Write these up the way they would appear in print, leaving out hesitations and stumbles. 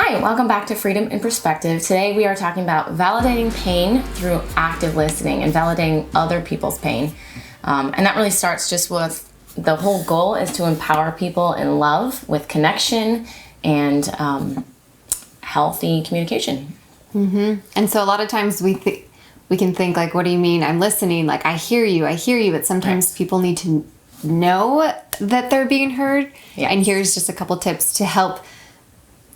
Hi, welcome back to Freedom in Perspective. Today we are talking about validating pain through active listening and validating other people's pain. And that really starts just with the whole goal is to empower people in love with connection and healthy communication. Mm-hmm. And so a lot of times we can think like, what do you mean I'm listening? Like, I hear you. But sometimes people need to know that they're being heard. Yes. And here's just a couple tips to help.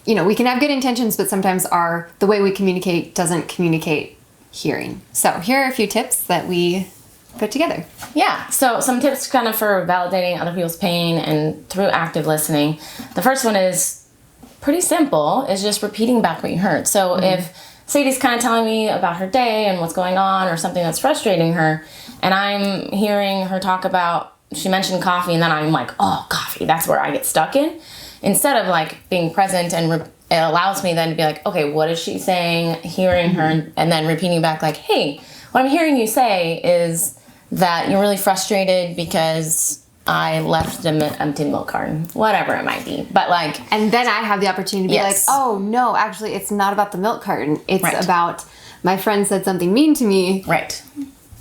You know, we can have good intentions, but sometimes the way we communicate doesn't communicate hearing. So here are a few tips that we put together. Yeah, so some tips kind of for validating other people's pain and through active listening. The first one is pretty simple, is just repeating back what you heard. So if Sadie's kind of telling me about her day and what's going on or something that's frustrating her, and I'm hearing her talk about, she mentioned coffee, and then I'm like, oh, coffee, that's where I get stuck in. Instead of like being present and it allows me then to be like, okay, what is she saying? Hearing her and then repeating back like, hey, what I'm hearing you say is that you're really frustrated because I left the empty milk carton, whatever it might be. But like, and then I have the opportunity to be yes. like, oh no, actually it's not about the milk carton. It's right. about my friend said something mean to me. Right.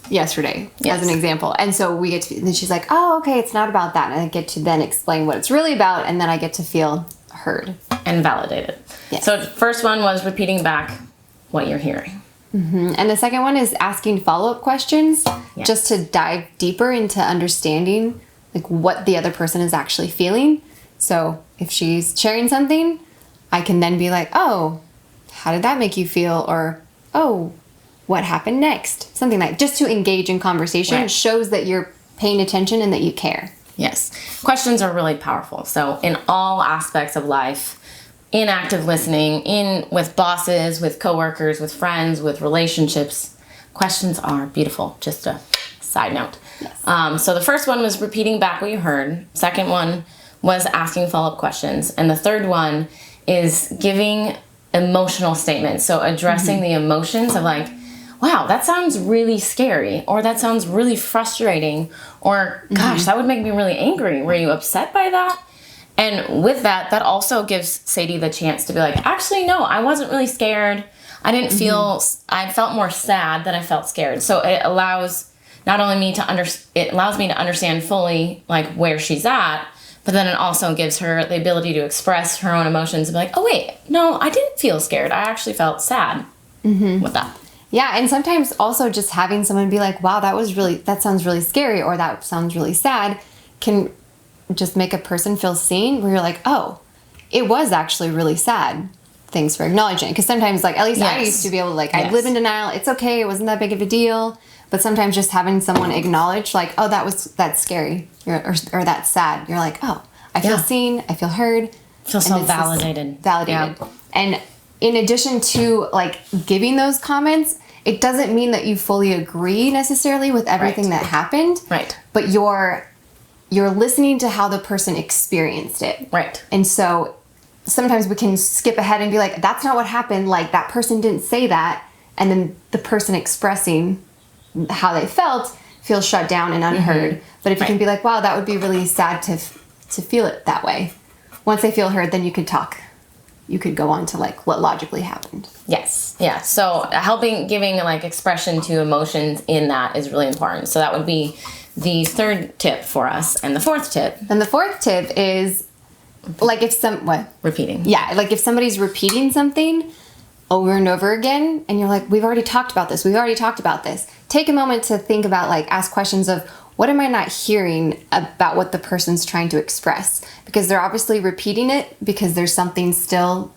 Yesterday, yes. as an example. And so we get to, and she's like, oh, okay, it's not about that. And I get to then explain what it's really about, and then I get to feel heard. And validated. Yes. So first one was repeating back what you're hearing. Mm-hmm. And the second one is asking follow-up questions, yes. just to dive deeper into understanding like what the other person is actually feeling. So if she's sharing something, I can then be like, oh, how did that make you feel? Or, oh, what happened next? Something like, just to engage in conversation. Right. It shows that you're paying attention and that you care. Yes. Questions are really powerful. So in all aspects of life, in active listening, with bosses, with coworkers, with friends, with relationships, questions are beautiful. Just a side note. Yes. So the first one was repeating back what you heard. Second one was asking follow-up questions. And the third one is giving emotional statements. So addressing the emotions of like, wow, that sounds really scary, or that sounds really frustrating, or gosh, that would make me really angry. Were you upset by that? And with that also gives Sadie the chance to be like, actually, no, I wasn't really scared. I didn't feel, I felt more sad than I felt scared. So it allows not only me it allows me to understand fully like where she's at, but then it also gives her the ability to express her own emotions and be like, oh wait, no, I didn't feel scared. I actually felt sad with that. Yeah, and sometimes also just having someone be like, wow, that sounds really scary, or that sounds really sad, can just make a person feel seen, where you're like, oh, it was actually really sad. Thanks for acknowledging it. Because sometimes, like, at least I used to be able to, like, I live in denial. It's okay. It wasn't that big of a deal. But sometimes just having someone acknowledge, like, oh, that's scary, or that's sad. You're like, oh, I feel seen. I feel heard. Feel so validated. Validated. Yeah. And in addition to like giving those comments, it doesn't mean that you fully agree necessarily with everything that happened. Right. But you're listening to how the person experienced it. Right. And so sometimes we can skip ahead and be like, that's not what happened. Like, that person didn't say that. And then the person expressing how they felt feels shut down and unheard. But if you can be like, wow, that would be really sad to feel it that way. Once they feel heard, then you could talk. You could go on to like what logically happened. Yes. Yeah. So giving like expression to emotions in that is really important. So that would be the third tip for us. And the fourth tip. And the fourth tip is like repeating. Yeah. Like if somebody's repeating something over and over again and you're like, we've already talked about this. Take a moment to think about, like, ask questions of, what am I not hearing about what the person's trying to express? Because they're obviously repeating it because there's something still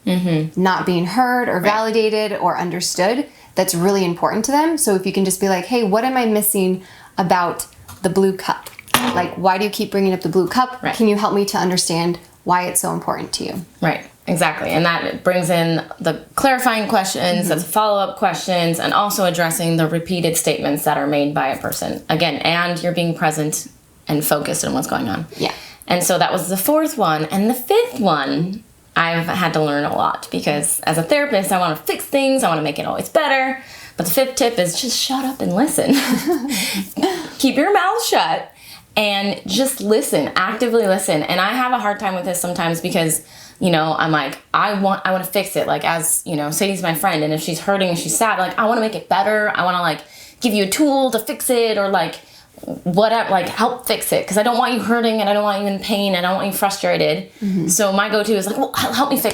not being heard or validated or understood that's really important to them. So if you can just be like, hey, what am I missing about the blue cup? Like, why do you keep bringing up the blue cup? Right. Can you help me to understand why it's so important to you? Right. Exactly. And that brings in the clarifying questions, the follow-up questions, and also addressing the repeated statements that are made by a person. Again, and you're being present and focused on what's going on. Yeah. And so that was the fourth one. And the fifth one, I've had to learn a lot because as a therapist, I want to fix things. I want to make it always better. But the fifth tip is just shut up and listen. Keep your mouth shut and just listen, actively listen. And I have a hard time with this sometimes because you know, I'm like, I want to fix it. Like, as, you know, Sadie's my friend, and if she's hurting and she's sad, like, I want to make it better. I want to, like, give you a tool to fix it, or, like, whatever, like, help fix it. Because I don't want you hurting, and I don't want you in pain, and I don't want you frustrated. So my go-to is like, well,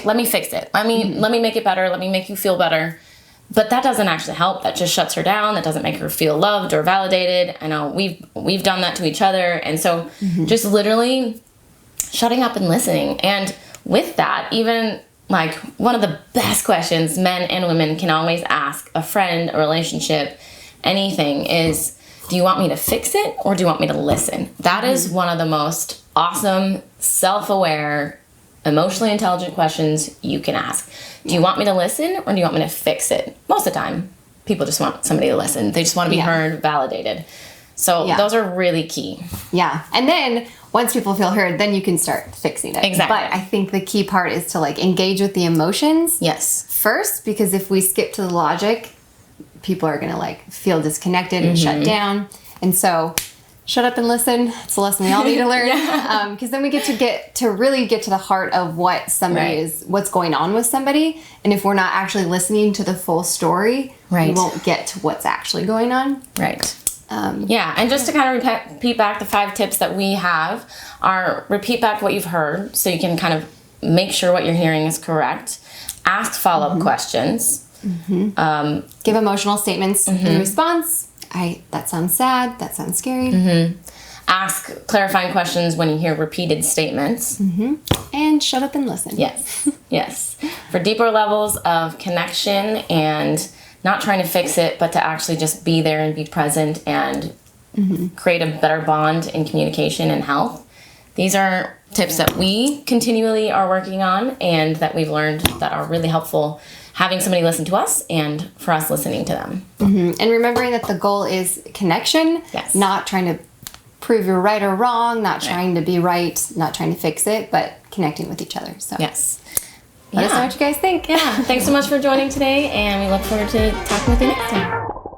let me fix it. Let me make it better. Let me make you feel better. But that doesn't actually help. That just shuts her down. That doesn't make her feel loved or validated. I know we've done that to each other. And so just literally shutting up and listening. And with that, even like one of the best questions men and women can always ask a friend, a relationship, anything is, do you want me to fix it, or do you want me to listen? That is one of the most awesome, self-aware, emotionally intelligent questions you can ask. Do you want me to listen, or do you want me to fix it? Most of the time, people just want somebody to listen. They just want to be heard, validated. So those are really key. Yeah. And then once people feel heard, then you can start fixing it. Exactly. But I think the key part is to, like, engage with the emotions. Yes. First, because if we skip to the logic, people are going to, like, feel disconnected and shut down. And so shut up and listen. It's a lesson we all need to learn. Because then we get to really get to the heart of what somebody is, what's going on with somebody. And if we're not actually listening to the full story, we won't get to what's actually going on. Right. And just to kind of repeat back the 5 tips that we have are: repeat back what you've heard so you can kind of make sure what you're hearing is correct. Ask follow-up questions. Give emotional statements in response. That sounds sad. That sounds scary. Ask clarifying questions when you hear repeated statements. And shut up and listen. Yes. Yes. For deeper levels of connection and not trying to fix it, but to actually just be there and be present and create a better bond in communication and health. These are tips that we continually are working on and that we've learned that are really helpful, having somebody listen to us and for us listening to them. And remembering that the goal is connection, not trying to prove you're right or wrong, not trying to be right, not trying to fix it, but connecting with each other. So let us know what you guys think. Thanks so much for joining today, and we look forward to talking with you next time.